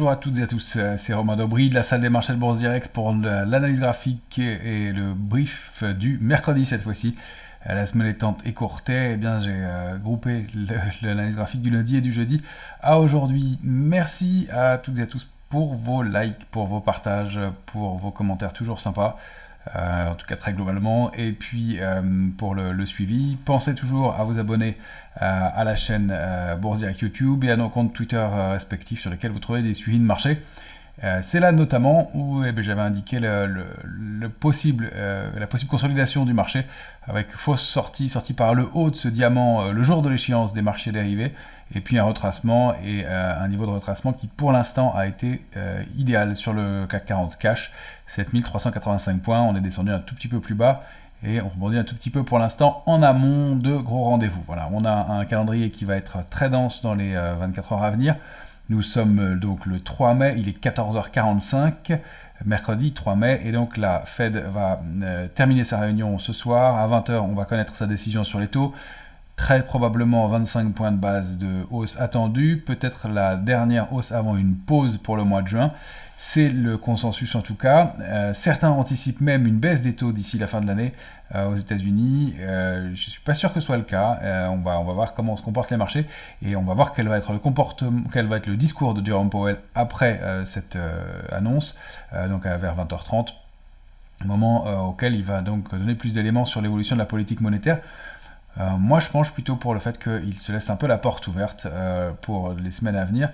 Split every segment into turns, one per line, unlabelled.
Bonjour à toutes et à tous, c'est Romain Daubry de la salle des marchés de Bourse Direct pour l'analyse graphique et le brief du mercredi cette fois-ci. La semaine étant écourtée, eh bien j'ai groupé l'analyse graphique du lundi et du jeudi à aujourd'hui. Merci à toutes et à tous pour vos likes, pour vos partages, pour vos commentaires toujours sympas. En tout cas très globalement, et puis pour le suivi, pensez toujours à vous abonner à la chaîne Bourse Direct YouTube et à nos comptes Twitter respectifs sur lesquels vous trouvez des suivis de marché. C'est là notamment où j'avais indiqué la possible consolidation du marché avec fausse sortie par le haut de ce diamant le jour de l'échéance des marchés dérivés, et puis un retracement et un niveau de retracement qui pour l'instant a été idéal sur le CAC 40 cash, 7385 points. On est descendu un tout petit peu plus bas et on rebondit un tout petit peu pour l'instant en amont de gros rendez-vous. Voilà, on a un calendrier qui va être très dense dans les 24 heures à venir. Nous sommes donc le 3 mai, il est 14h45, mercredi 3 mai, et donc la Fed va terminer sa réunion ce soir. À 20h, on va connaître sa décision sur les taux. Très probablement 25 points de base de hausse attendue, peut-être la dernière hausse avant une pause pour le mois de juin. C'est le consensus en tout cas. Certains anticipent même une baisse des taux d'ici la fin de l'année aux États-Unis. Je ne suis pas sûr que ce soit le cas. On va voir comment se comportent les marchés et on va voir quel va être le discours de Jerome Powell après cette annonce, donc vers 20h30, moment auquel il va donc donner plus d'éléments sur l'évolution de la politique monétaire. Moi, je penche plutôt pour le fait qu'il se laisse un peu la porte ouverte pour les semaines à venir.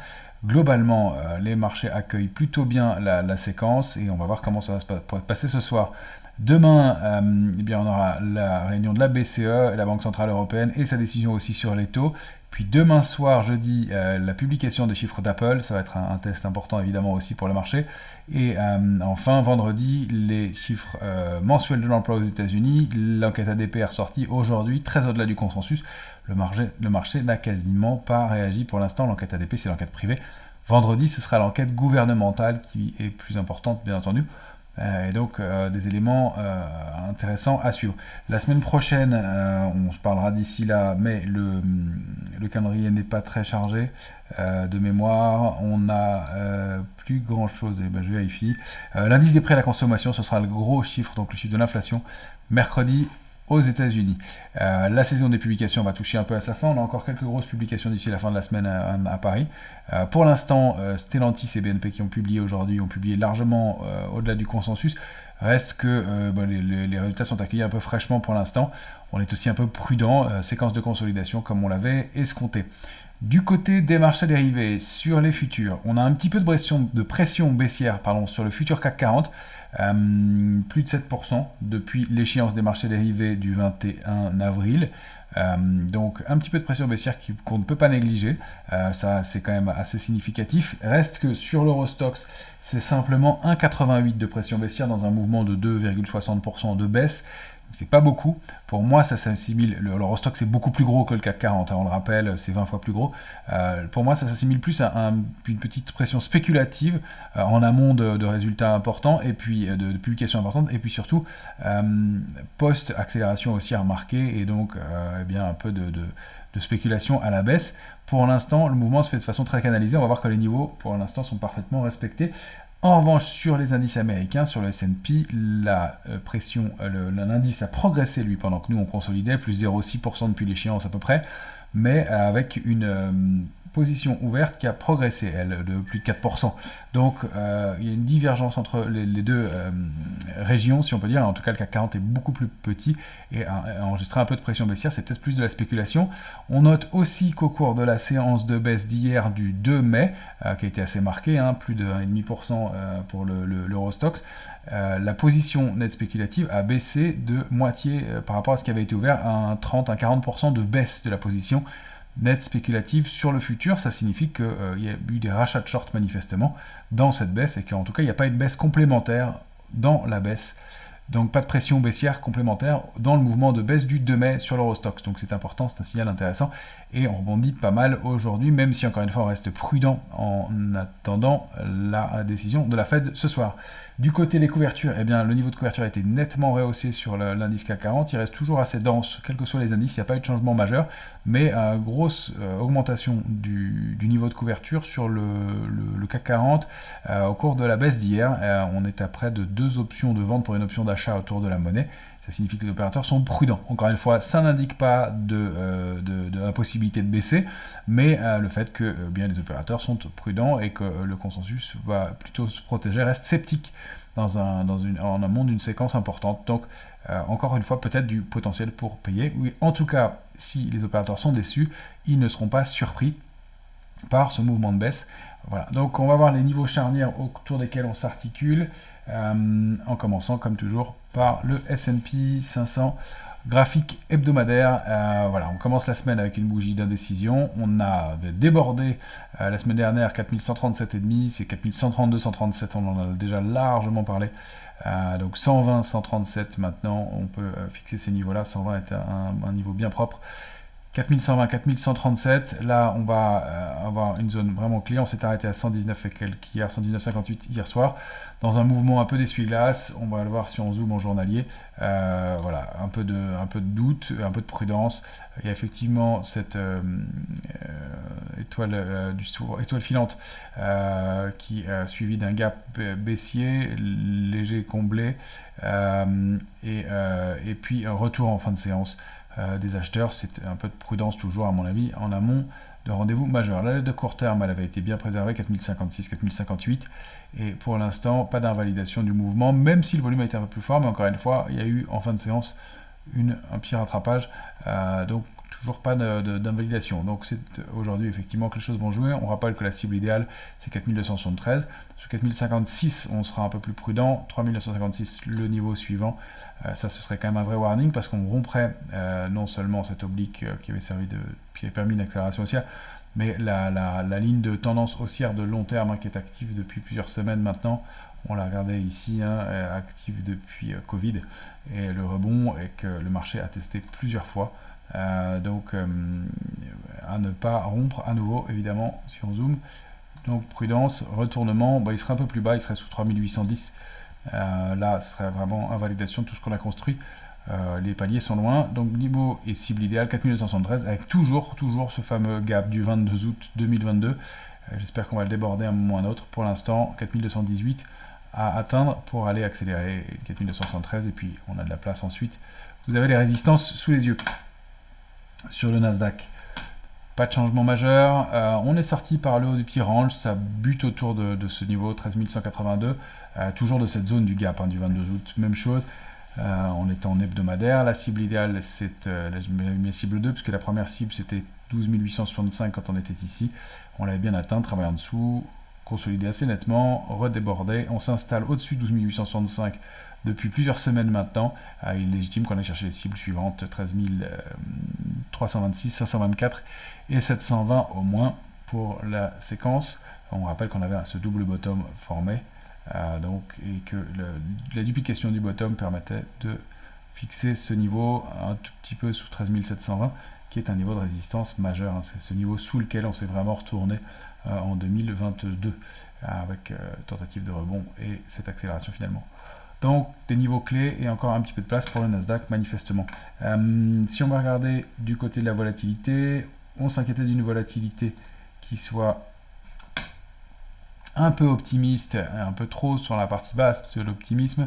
Globalement, les marchés accueillent plutôt bien la séquence et on va voir comment ça va se passer ce soir. Demain, on aura la réunion de la BCE, la Banque Centrale Européenne, et sa décision aussi sur les taux. Puis demain soir, jeudi, la publication des chiffres d'Apple, ça va être un test important évidemment aussi pour le marché. Et enfin, vendredi, les chiffres mensuels de l'emploi aux États-Unis, l'enquête ADP est ressortie aujourd'hui, très au-delà du consensus. Le marché n'a quasiment pas réagi pour l'instant. L'enquête ADP, c'est l'enquête privée. Vendredi, ce sera l'enquête gouvernementale qui est plus importante, bien entendu. Et donc des éléments intéressants à suivre. La semaine prochaine, on se parlera d'ici là, mais le calendrier n'est pas très chargé de mémoire. On n'a plus grand chose, je vérifie. L'indice des prix à la consommation, ce sera le gros chiffre, donc le chiffre de l'inflation, mercredi aux États-Unis. La saison des publications va toucher un peu à sa fin. On a encore quelques grosses publications d'ici la fin de la semaine à Paris. Pour l'instant, Stellantis et BNP qui ont publié aujourd'hui, ont publié largement au-delà du consensus. Reste que les résultats sont accueillis un peu fraîchement pour l'instant. On est aussi un peu prudent, séquence de consolidation comme on l'avait escompté. Du côté des marchés dérivés, sur les futurs, on a un petit peu de pression baissière sur le futur CAC 40. Plus de 7% depuis l'échéance des marchés dérivés du 21 avril. Donc un petit peu de pression baissière qu'on ne peut pas négliger. Ça, c'est quand même assez significatif. Reste que sur l'Eurostoxx, c'est simplement 1,88 de pression baissière dans un mouvement de 2,60% de baisse. C'est pas beaucoup. Pour moi, ça s'assimile. L'Eurostoxx c'est beaucoup plus gros que le CAC 40. On le rappelle, c'est 20 fois plus gros. Pour moi, ça s'assimile plus à une petite pression spéculative en amont de résultats importants et puis de publications importantes. Et puis surtout, post-accélération haussière marquée et donc un peu de spéculation à la baisse. Pour l'instant, le mouvement se fait de façon très canalisée. On va voir que les niveaux, pour l'instant, sont parfaitement respectés. En revanche, sur les indices américains, sur le S&P, l'indice a progressé, lui, pendant que nous, on consolidait, plus 0,6% depuis l'échéance à peu près, mais avec une position ouverte qui a progressé, elle, de plus de 4%. Donc, il y a une divergence entre les deux régions, si on peut dire. En tout cas, le CAC 40 est beaucoup plus petit et a enregistré un peu de pression baissière. C'est peut-être plus de la spéculation. On note aussi qu'au cours de la séance de baisse d'hier du 2 mai, qui a été assez marquée, plus de 1,5% pour l'Eurostoxx, la position nette spéculative a baissé de moitié par rapport à ce qui avait été ouvert, à un 40% de baisse de la position nette spéculative sur le futur. Ça signifie qu'il y a eu des rachats de short manifestement dans cette baisse et qu'en tout cas il n'y a pas eu de baisse complémentaire dans la baisse. Donc pas de pression baissière complémentaire dans le mouvement de baisse du 2 mai sur l'Eurostoxx. Donc c'est important, c'est un signal intéressant et on rebondit pas mal aujourd'hui, même si encore une fois on reste prudent en attendant la décision de la Fed ce soir. Du côté des couvertures, eh bien, le niveau de couverture a été nettement rehaussé sur l'indice CAC 40. Il reste toujours assez dense, quels que soient les indices. Il n'y a pas eu de changement majeur, mais grosse augmentation du niveau de couverture sur le CAC 40 au cours de la baisse d'hier. On est à près de 2 options de vente pour une option d'achat autour de la monnaie. Ça signifie que les opérateurs sont prudents. Encore une fois, ça n'indique pas de impossibilité de baisser, mais le fait que bien les opérateurs sont prudents et que le consensus va plutôt se protéger, reste sceptique en amont d'une séquence importante. Donc, encore une fois, peut-être du potentiel pour payer. Oui, en tout cas, si les opérateurs sont déçus, ils ne seront pas surpris par ce mouvement de baisse. Voilà, donc on va voir les niveaux charnières autour desquels on s'articule, en commençant comme toujours par le S&P 500 graphique hebdomadaire. Voilà, on commence la semaine avec une bougie d'indécision. On a débordé la semaine dernière 4137,5, c'est 4132,137, on en a déjà largement parlé. Donc 120, 137 maintenant, on peut fixer ces niveaux-là. 120 est un niveau bien propre. 4120, 4137, là on va avoir une zone vraiment clé. On s'est arrêté à 119 et quelques hier, 119,58 hier soir, dans un mouvement un peu d'essuie-glace. On va le voir si on zoome en journalier. Voilà, un peu de doute, un peu de prudence. Il y a effectivement cette étoile filante qui est suivie d'un gap baissier, léger comblé, et puis un retour en fin de séance des acheteurs. C'est un peu de prudence toujours à mon avis en amont de rendez-vous majeur. La lettre de court terme, elle avait été bien préservée, 4056, 4058, et pour l'instant pas d'invalidation du mouvement, même si le volume a été un peu plus fort, mais encore une fois il y a eu en fin de séance un petit rattrapage, donc toujours pas d'invalidation. Donc c'est aujourd'hui effectivement que les choses vont jouer. On rappelle que la cible idéale c'est 4273. Sur 4056 on sera un peu plus prudent. 3956 le niveau suivant. Ça ce serait quand même un vrai warning, parce qu'on romprait non seulement cette oblique qui avait permis une accélération haussière, mais la ligne de tendance haussière de long terme qui est active depuis plusieurs semaines maintenant. On l'a regardé ici, active depuis Covid, et le rebond est que le marché a testé plusieurs fois. Donc à ne pas rompre à nouveau évidemment si on zoome. Donc prudence, retournement, il serait un peu plus bas, il serait sous 3810. Là ce serait vraiment invalidation de tout ce qu'on a construit. Les paliers sont loin, donc niveau et cible idéale 4273, avec toujours ce fameux gap du 22 août 2022. J'espère qu'on va le déborder à un moment ou à un autre. Pour l'instant 4218 à atteindre pour aller accélérer, 4273, et puis on a de la place ensuite. Vous avez les résistances sous les yeux. Sur le Nasdaq, pas de changement majeur. On est sorti par le haut du petit range, ça bute autour de ce niveau 13182, toujours de cette zone du gap du 22 août, même chose. On est en hebdomadaire. La cible idéale, c'est la cible 2, puisque la première cible c'était 12 865 quand on était ici. On l'avait bien atteint, travaille en dessous, consolidé assez nettement, redébordé. On s'installe au-dessus de 12 865 depuis plusieurs semaines maintenant. Il est légitime qu'on aille chercher les cibles suivantes, 13 326, 524 et 720 au moins pour la séquence. On rappelle qu'on avait ce double bottom formé, et que la duplication du bottom permettait de fixer ce niveau un tout petit peu sous 13 720, qui est un niveau de résistance majeur. C'est ce niveau sous lequel on s'est vraiment retourné en 2022, avec tentative de rebond et cette accélération finalement. Donc des niveaux clés et encore un petit peu de place pour le Nasdaq manifestement. Si on va regarder du côté de la volatilité, on s'inquiétait d'une volatilité qui soit un peu optimiste, un peu trop sur la partie basse de l'optimisme.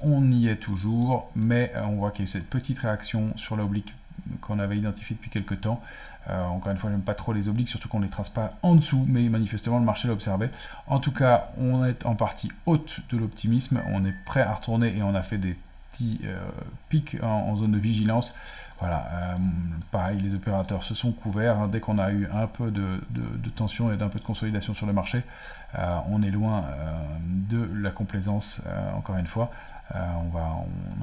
On y est toujours, mais on voit qu'il y a eu cette petite réaction sur l'oblique qu'on avait identifiée depuis quelques temps. Encore une fois, j'aime pas trop les obliques, surtout qu'on ne les trace pas en dessous, mais manifestement le marché l'a observé. En tout cas, on est en partie haute de l'optimisme, on est prêt à retourner et on a fait des petits pics en zone de vigilance. Voilà, pareil, les opérateurs se sont couverts. Dès qu'on a eu un peu de tension et d'un peu de consolidation sur le marché, on est loin de la complaisance, encore une fois. On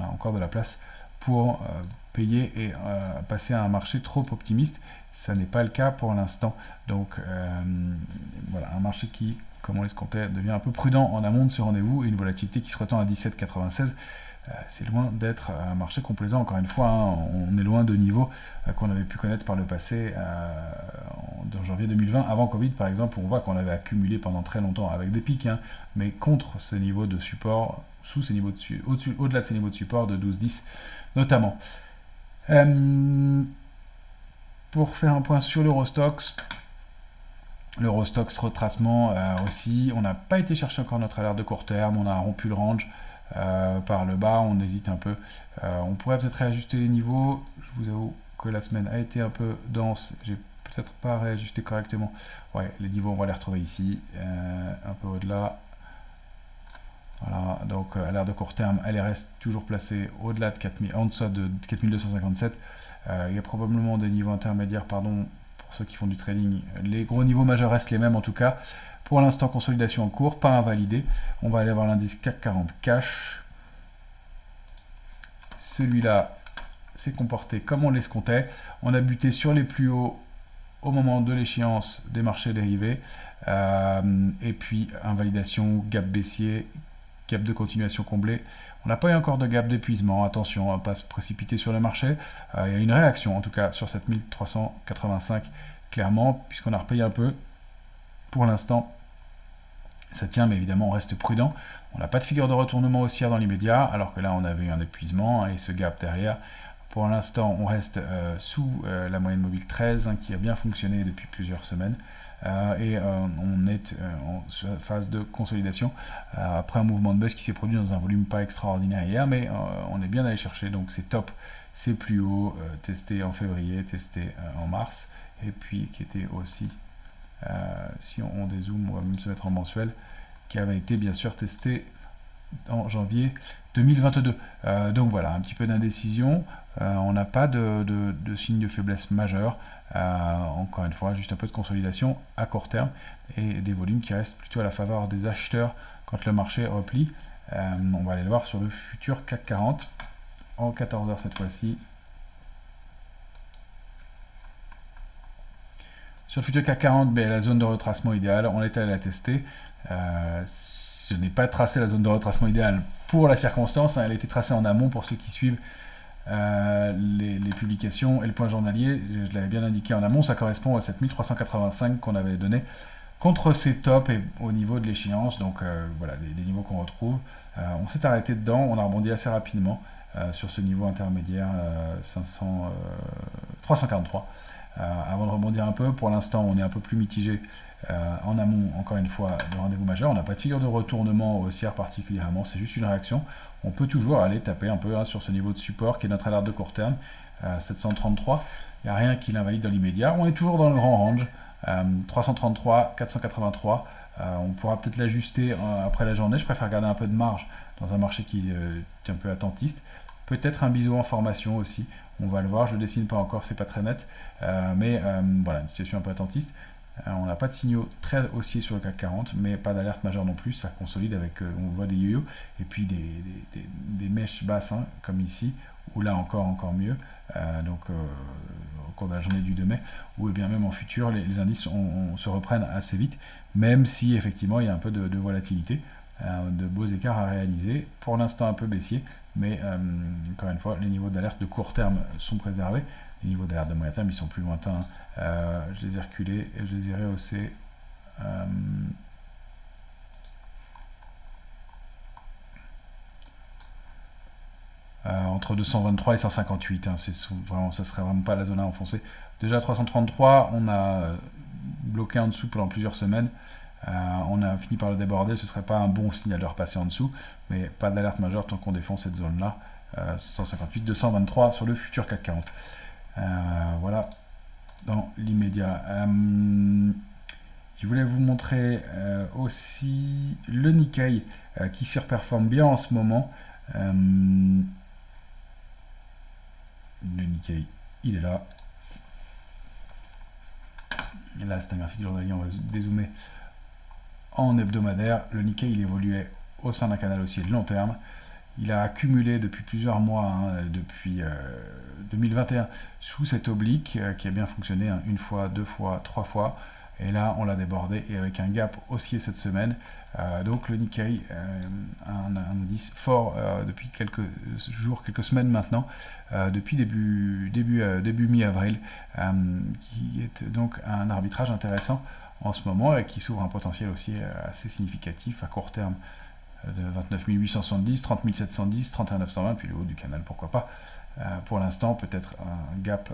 a encore de la place pour payer et passer à un marché trop optimiste. Ça n'est pas le cas pour l'instant. Donc voilà, un marché qui, comme on l'escomptait, devient un peu prudent en amont de ce rendez-vous, et une volatilité qui se retend à 17,96. c'est loin d'être un marché complaisant, encore une fois, hein, on est loin de niveaux qu'on avait pu connaître par le passé en janvier 2020, avant Covid par exemple, on voit qu'on avait accumulé pendant très longtemps avec des pics, hein, mais contre ces niveaux de support, sous ces niveaux au-delà de ces niveaux de support de 12-10 notamment. Pour faire un point sur l'Eurostoxx, retracement aussi, on n'a pas été chercher encore notre alerte de court terme, on a rompu le range par le bas, on hésite un peu. On pourrait peut-être réajuster les niveaux, je vous avoue que la semaine a été un peu dense, j'ai peut-être pas réajusté correctement. Ouais, les niveaux on va les retrouver ici, un peu au-delà. Voilà, donc alerte de court terme, elle reste toujours placée au-delà de 4000, en dessous de 4257. Il y a probablement des niveaux intermédiaires, pardon, pour ceux qui font du trading. Les gros niveaux majeurs restent les mêmes en tout cas. Pour l'instant, consolidation en cours, pas invalidé. On va aller voir l'indice CAC 40 cash. Celui-là s'est comporté comme on l'escomptait. On a buté sur les plus hauts au moment de l'échéance des marchés dérivés. Et puis, invalidation, gap baissier, gap de continuation comblé. On n'a pas eu encore de gap d'épuisement, attention à ne pas se précipiter sur le marché. Il y a une réaction en tout cas sur 7385 clairement, puisqu'on a repayé un peu. Pour l'instant, ça tient, mais évidemment on reste prudent. On n'a pas de figure de retournement haussière dans l'immédiat, alors que là on avait eu un épuisement et ce gap derrière. Pour l'instant, on reste sous la moyenne mobile 13, hein, qui a bien fonctionné depuis plusieurs semaines. Et on est en phase de consolidation après un mouvement de baisse qui s'est produit dans un volume pas extraordinaire hier, mais on est bien allé chercher, donc c'est top, c'est plus haut, testé en février, testé en mars, et puis qui était aussi, si on dézoome, on va même se mettre en mensuel, qui avait été bien sûr testé en janvier 2022. Donc voilà, un petit peu d'indécision, on n'a pas de signe de faiblesse majeur. Encore une fois, juste un peu de consolidation à court terme et des volumes qui restent plutôt à la faveur des acheteurs quand le marché replie. On va aller le voir sur le futur CAC 40 en 14 heures cette fois-ci. Sur le futur CAC 40, ben, la zone de retracement idéale, on est allé la tester. Ce n'est pas tracé la zone de retracement idéale pour la circonstance, hein, elle a été tracée en amont pour ceux qui suivent les publications et le point journalier, je l'avais bien indiqué en amont, ça correspond à 7385 qu'on avait donné contre ces tops et au niveau de l'échéance, donc voilà, des niveaux qu'on retrouve. On s'est arrêté dedans, on a rebondi assez rapidement sur ce niveau intermédiaire 343. Avant de rebondir un peu, pour l'instant on est un peu plus mitigé en amont, encore une fois, de rendez-vous majeur. On n'a pas de figure de retournement haussière particulièrement, c'est juste une réaction. On peut toujours aller taper un peu sur ce niveau de support qui est notre alerte de court terme, 733. Il n'y a rien qui l'invalide dans l'immédiat. On est toujours dans le grand range, 333, 483. On pourra peut-être l'ajuster après la journée. Je préfère garder un peu de marge dans un marché qui est un peu attentiste. Peut-être un biseau en formation aussi. On va le voir, je ne le dessine pas encore, c'est pas très net. Mais voilà, une situation un peu attentiste. On n'a pas de signaux très haussiers sur le CAC 40, mais pas d'alerte majeure non plus. Ça consolide avec, on voit des yo-yo, et puis des mèches basses, hein, comme ici, ou là encore mieux. Donc au cours de la journée du 2 mai, ou bien même en futur, les indices se reprennent assez vite, même si effectivement il y a un peu de volatilité, de beaux écarts à réaliser. Pour l'instant un peu baissier, mais encore une fois, les niveaux d'alerte de court terme sont préservés. Les niveaux d'alerte de moyen terme, ils sont plus lointains. Je les ai reculés et je les ai rehaussés. Entre 223 et 158. Hein, vraiment, ça serait vraiment pas la zone à enfoncer. Déjà 333, on a bloqué en dessous pendant plusieurs semaines. On a fini par le déborder. Ce serait pas un bon signal de repasser en dessous, mais pas d'alerte majeure tant qu'on défend cette zone-là. 158, 223 sur le futur CAC 40. Voilà, dans l'immédiat. Je voulais vous montrer aussi le Nikkei qui surperforme bien en ce moment. Le Nikkei, il est là. Là, c'est un graphique journalier, on va dézoomer en hebdomadaire. Le Nikkei, il évoluait au sein d'un canal haussier de long terme. Il a accumulé depuis plusieurs mois, hein, depuis 2021, sous cette oblique qui a bien fonctionné, hein, une fois, deux fois, trois fois. Et là, on l'a débordé et avec un gap haussier cette semaine. Donc le Nikkei, un indice fort depuis quelques jours, quelques semaines maintenant, depuis début mi-avril, qui est donc un arbitrage intéressant en ce moment et qui s'ouvre un potentiel aussi assez significatif à court terme de 29 870, 30 710, 31 920, puis le haut du canal, pourquoi pas. Pour l'instant, peut-être un gap,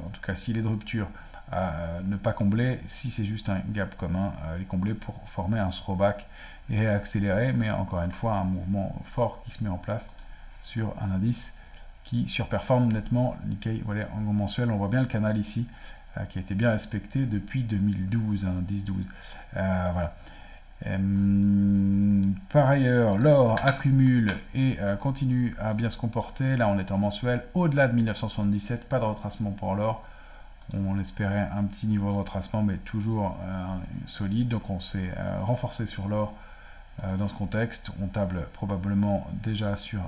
en tout cas s'il est de rupture, à ne pas combler. Si c'est juste un gap commun, les combler pour former un throwback et accélérer, mais encore une fois, un mouvement fort qui se met en place sur un indice qui surperforme nettement Nikkei. Voilà, en mensuel, on voit bien le canal ici, qui a été bien respecté depuis 2012, 10-12. Voilà. Par ailleurs, l'or accumule et continue à bien se comporter. Là, on est en mensuel au-delà de 1977, pas de retracement pour l'or. On espérait un petit niveau de retracement, mais toujours solide. Donc, on s'est renforcé sur l'or dans ce contexte. On table probablement déjà sur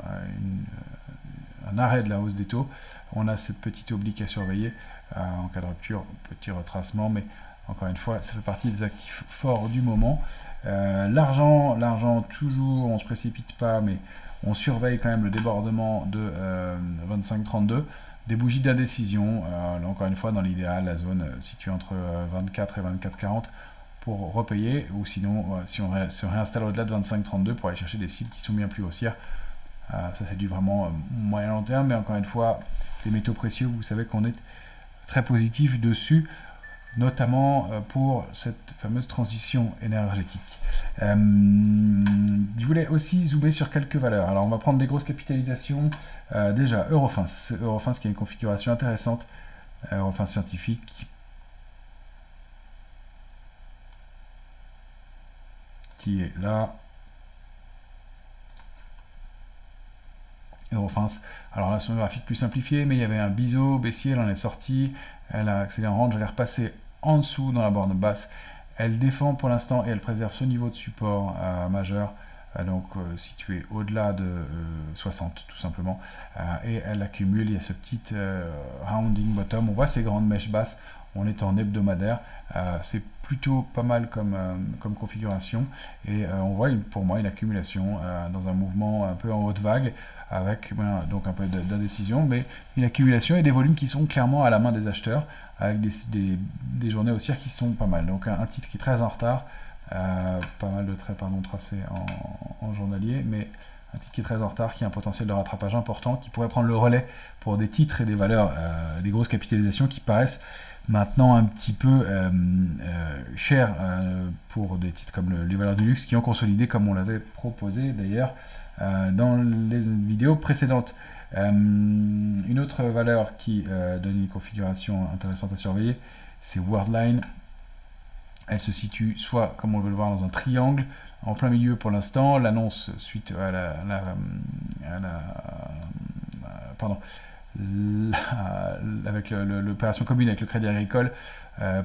un arrêt de la hausse des taux. On a cette petite oblique à surveiller en cas de rupture, petit retracement, mais encore une fois, ça fait partie des actifs forts du moment. L'argent, toujours, on ne se précipite pas, mais on surveille quand même le débordement de 25-32. Des bougies d'indécision, encore une fois, dans l'idéal, la zone située entre 24 et 24-40 pour repayer, ou sinon, si on se réinstalle au-delà de 25-32 pour aller chercher des cibles qui sont bien plus haussières. Ça, c'est du vraiment moyen-long terme, mais encore une fois, les métaux précieux, vous savez qu'on est très positif dessus, notamment pour cette fameuse transition énergétique. Je voulais aussi zoomer sur quelques valeurs. Alors on va prendre des grosses capitalisations. Déjà, Eurofins qui a une configuration intéressante, Eurofins scientifique, qui est là. Eurofins. Alors là, son graphique plus simplifié, mais il y avait un biseau baissier, elle en est sortie. Elle a accéléré en range, elle est repassée en dessous dans la borne basse. Elle défend pour l'instant et elle préserve ce niveau de support majeur, donc situé au-delà de 60 tout simplement. Et elle accumule, il y a ce petit rounding bottom. On voit ces grandes mèches basses, on est en hebdomadaire. C'est plutôt pas mal comme configuration. Et on voit pour moi une accumulation dans un mouvement un peu en haute vague, avec donc un peu d'indécision, mais une accumulation et des volumes qui sont clairement à la main des acheteurs, avec des journées haussières qui sont pas mal. Donc un titre qui est très en retard, pas mal de traits tracés en journalier, mais un titre qui est très en retard, qui a un potentiel de rattrapage important, qui pourrait prendre le relais pour des titres et des valeurs, des grosses capitalisations qui paraissent maintenant un petit peu chères pour des titres comme les valeurs du luxe qui ont consolidé comme on l'avait proposé d'ailleurs dans les vidéos précédentes. Une autre valeur qui donne une configuration intéressante à surveiller, c'est Worldline. Elle se situe soit, comme on veut le voir, dans un triangle, en plein milieu pour l'instant. L'annonce suite à avec l'opération commune avec le Crédit Agricole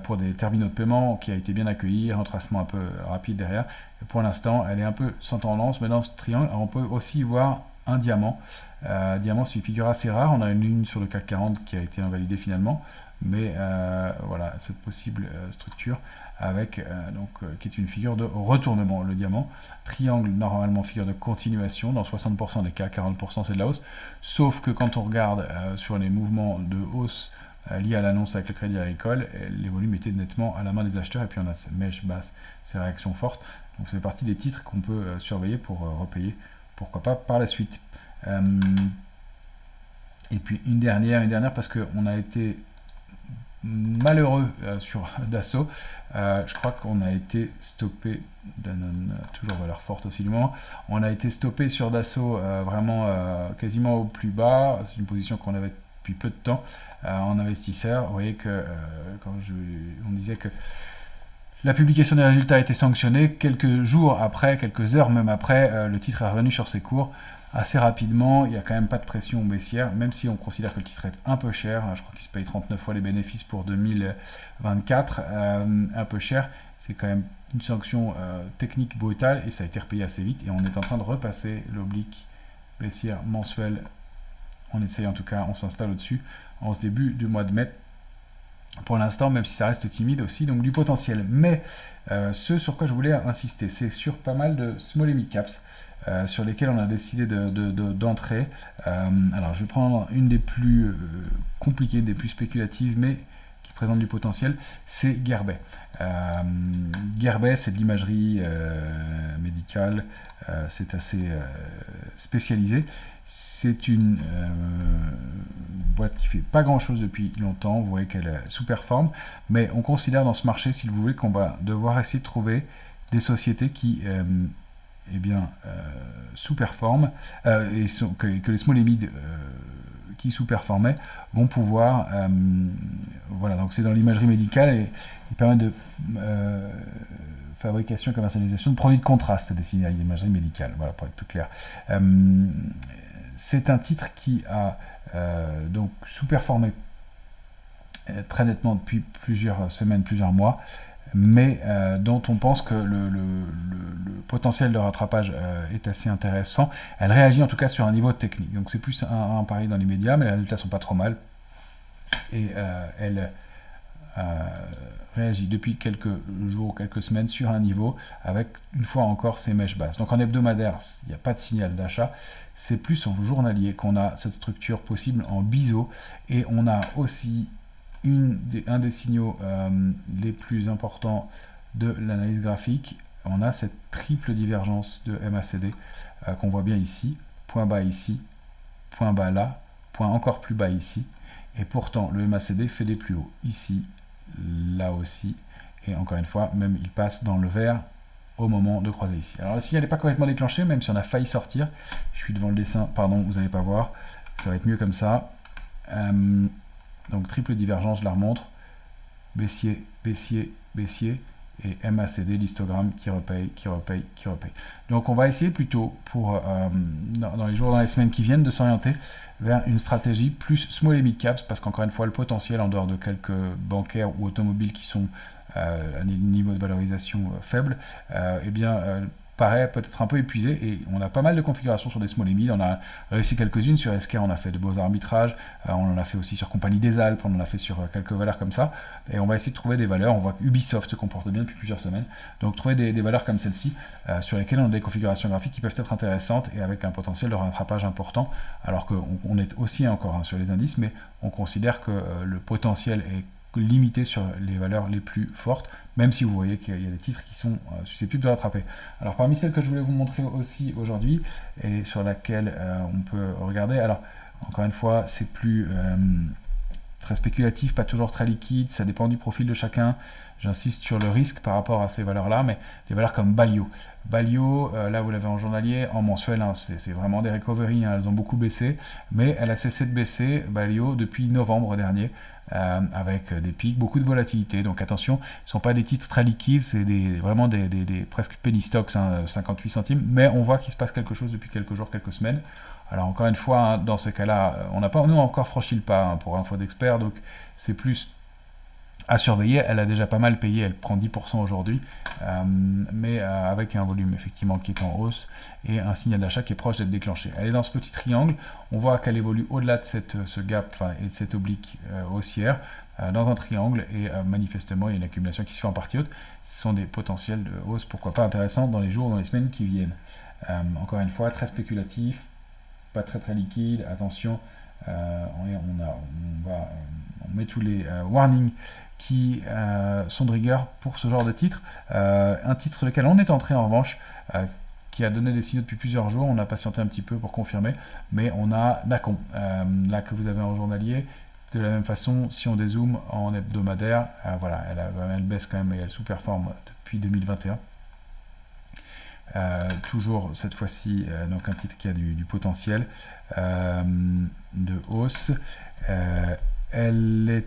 pour des terminaux de paiement qui a été bien accueilli, retracement un peu rapide derrière. Et pour l'instant, elle est un peu sans tendance, mais dans ce triangle, on peut aussi voir un diamant. Diamant, c'est une figure assez rare. On a une ligne sur le CAC 40 qui a été invalidée finalement, mais voilà, cette possible structure avec qui est une figure de retournement, le diamant. Triangle, normalement figure de continuation, dans 60% des cas, 40% c'est de la hausse, sauf que quand on regarde sur les mouvements de hausse liés à l'annonce avec le Crédit Agricole, les volumes étaient nettement à la main des acheteurs, et puis on a ces mèches basses, ces réactions fortes, donc ça fait partie des titres qu'on peut surveiller pour repayer, pourquoi pas par la suite. Et puis une dernière parce qu'on a été malheureux sur Dassault. Je crois qu'on a été stoppé, toujours valeur forte aussi du moment, on a été stoppé sur Dassault vraiment quasiment au plus bas. C'est une position qu'on avait depuis peu de temps en investisseur. Vous voyez que on disait que la publication des résultats a été sanctionnée, quelques jours après, quelques heures même après, le titre est revenu sur ses cours assez rapidement. Il n'y a quand même pas de pression baissière, même si on considère que le titre est un peu cher. Je crois qu'il se paye 39 fois les bénéfices pour 2024, un peu cher. C'est quand même une sanction technique brutale et ça a été repayé assez vite. Et on est en train de repasser l'oblique baissière mensuelle. On essaye en tout cas, on s'installe au-dessus en ce début du mois de mai. pour l'instant, même si ça reste timide aussi, donc du potentiel. Mais ce sur quoi je voulais insister, c'est sur pas mal de small et mid caps sur lesquels on a décidé d'entrer. Alors je vais prendre une des plus compliquées, des plus spéculatives, mais qui présente du potentiel, c'est Guerbet. Guerbet, c'est de l'imagerie médicale, c'est assez spécialisé. C'est une boîte qui fait pas grand chose depuis longtemps, vous voyez qu'elle sous-performe, mais on considère dans ce marché, si vous voulez, qu'on va devoir essayer de trouver des sociétés qui sous-performent et que les small et mid qui sous-performaient vont pouvoir voilà, donc c'est dans l'imagerie médicale et ils permettent de fabrication et commercialisation de produits de contraste destinés à l'imagerie médicale, voilà, pour être plus clair. C'est un titre qui a donc sous-performé très nettement depuis plusieurs semaines, plusieurs mois, mais dont on pense que le potentiel de rattrapage est assez intéressant. Elle réagit en tout cas sur un niveau technique, donc c'est plus un pari dans les médias, mais les résultats sont pas trop mal, et elle réagit depuis quelques jours, quelques semaines sur un niveau avec une fois encore ses mèches basses. Donc en hebdomadaire, il n'y a pas de signal d'achat, c'est plus en journalier qu'on a cette structure possible en biseau, et on a aussi un des signaux les plus importants de l'analyse graphique. On a cette triple divergence de MACD qu'on voit bien ici, point bas ici, point bas là, point encore plus bas ici, et pourtant le MACD fait des plus hauts ici, là aussi, et encore une fois, même il passe dans le vert au moment de croiser ici. Alors le signal n'est pas complètement déclenché, même si on a failli sortir. Je suis devant le dessin, pardon, vous n'allez pas voir, ça va être mieux comme ça. Donc triple divergence, je la remontre, baissier, baissier, baissier, et MACD, l'histogramme qui repaye, qui repaye, qui repaye. Donc on va essayer plutôt, pour dans les jours, dans les semaines qui viennent, de s'orienter vers une stratégie plus small et mid caps, parce qu'encore une fois, le potentiel, en dehors de quelques bancaires ou automobiles qui sont à un niveau de valorisation faible, paraît peut-être un peu épuisé, et on a pas mal de configurations sur des small et mid. On a réussi quelques-unes sur SK, on a fait de beaux arbitrages, on en a fait aussi sur Compagnie des Alpes, on en a fait sur quelques valeurs comme ça, et on va essayer de trouver des valeurs. On voit que Ubisoft se comporte bien depuis plusieurs semaines, donc trouver des valeurs comme celle-ci sur lesquelles on a des configurations graphiques qui peuvent être intéressantes et avec un potentiel de rattrapage important, alors qu'on est aussi encore sur les indices, mais on considère que le potentiel est limité sur les valeurs les plus fortes, même si vous voyez qu'il y a des titres qui sont susceptibles de rattraper. Alors parmi celles que je voulais vous montrer aussi aujourd'hui, et sur laquelle on peut regarder, alors encore une fois, c'est plus très spéculatif, pas toujours très liquide, ça dépend du profil de chacun. J'insiste sur le risque par rapport à ces valeurs-là, mais des valeurs comme Balio. Balio, là vous l'avez en journalier, en mensuel, hein, c'est vraiment des recoveries, hein, elles ont beaucoup baissé, mais elle a cessé de baisser, Balio, depuis novembre dernier, avec des pics, beaucoup de volatilité. Donc attention, ce ne sont pas des titres très liquides, c'est vraiment des presque penny stocks, hein, 58 centimes, mais on voit qu'il se passe quelque chose depuis quelques jours, quelques semaines. Alors encore une fois, hein, dans ces cas-là, on n'a pas nous encore franchi le pas, hein, pour info d'expert, donc c'est plus à surveiller. Elle a déjà pas mal payé, elle prend 10% aujourd'hui, mais avec un volume effectivement qui est en hausse et un signal d'achat qui est proche d'être déclenché. Elle est dans ce petit triangle, on voit qu'elle évolue au-delà de ce gap et de cette oblique haussière dans un triangle, et manifestement il y a une accumulation qui se fait en partie haute. Ce sont des potentiels de hausse, pourquoi pas intéressants dans les jours, dans les semaines qui viennent. Encore une fois, très spéculatif, pas très liquide, attention, on met tous les warnings qui sont de rigueur pour ce genre de titre. Un titre sur lequel on est entré en revanche, qui a donné des signaux depuis plusieurs jours, on a patienté un petit peu pour confirmer, mais on a Nacon, là que vous avez en journalier. De la même façon, si on dézoome en hebdomadaire, voilà, elle baisse quand même et elle sous-performe depuis 2021. Toujours cette fois-ci, donc un titre qui a du potentiel de hausse. Elle est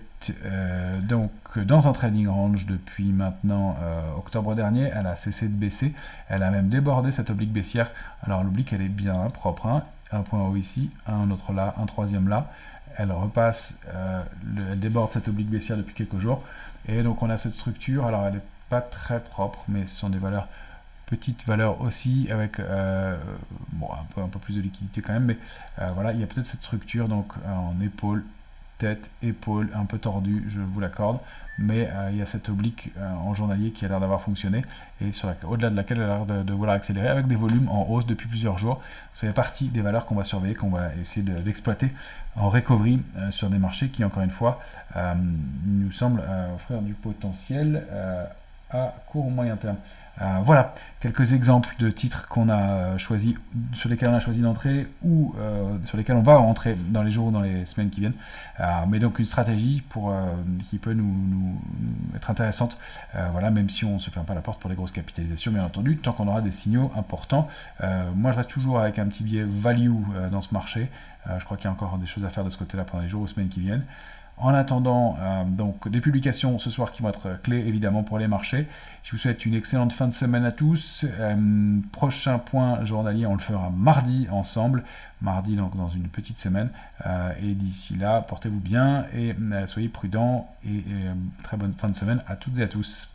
donc dans un trading range depuis maintenant octobre dernier. Elle a cessé de baisser, elle a même débordé cette oblique baissière. Alors l'oblique, elle est bien propre, hein. Un point haut ici, un autre là, un troisième là. Elle repasse, elle déborde cette oblique baissière depuis quelques jours, et donc on a cette structure. Alors elle n'est pas très propre, mais ce sont des valeurs, petites valeurs aussi, avec un peu plus de liquidité quand même, mais voilà, il y a peut-être cette structure donc en épaule tête, épaules, un peu tordu, je vous l'accorde, mais il y a cette oblique en journalier qui a l'air d'avoir fonctionné et au-delà de laquelle elle a l'air de vouloir accélérer avec des volumes en hausse depuis plusieurs jours. Ça fait partie des valeurs qu'on va surveiller, qu'on va essayer d'exploiter en recovery sur des marchés qui, encore une fois, nous semblent offrir du potentiel à court ou moyen terme. Voilà, quelques exemples de titres qu'on a choisi, sur lesquels on a choisi d'entrer ou sur lesquels on va rentrer dans les jours ou dans les semaines qui viennent. Mais donc une stratégie qui peut nous être intéressante, voilà, même si on ne se ferme pas la porte pour les grosses capitalisations, bien entendu, tant qu'on aura des signaux importants. Moi, je reste toujours avec un petit biais value dans ce marché. Je crois qu'il y a encore des choses à faire de ce côté-là pendant les jours ou semaines qui viennent. En attendant, donc des publications ce soir qui vont être clés évidemment pour les marchés. Je vous souhaite une excellente fin de semaine à tous. Prochain point journalier, on le fera mardi ensemble. Mardi donc dans une petite semaine. Et d'ici là, portez-vous bien et soyez prudents et très bonne fin de semaine à toutes et à tous.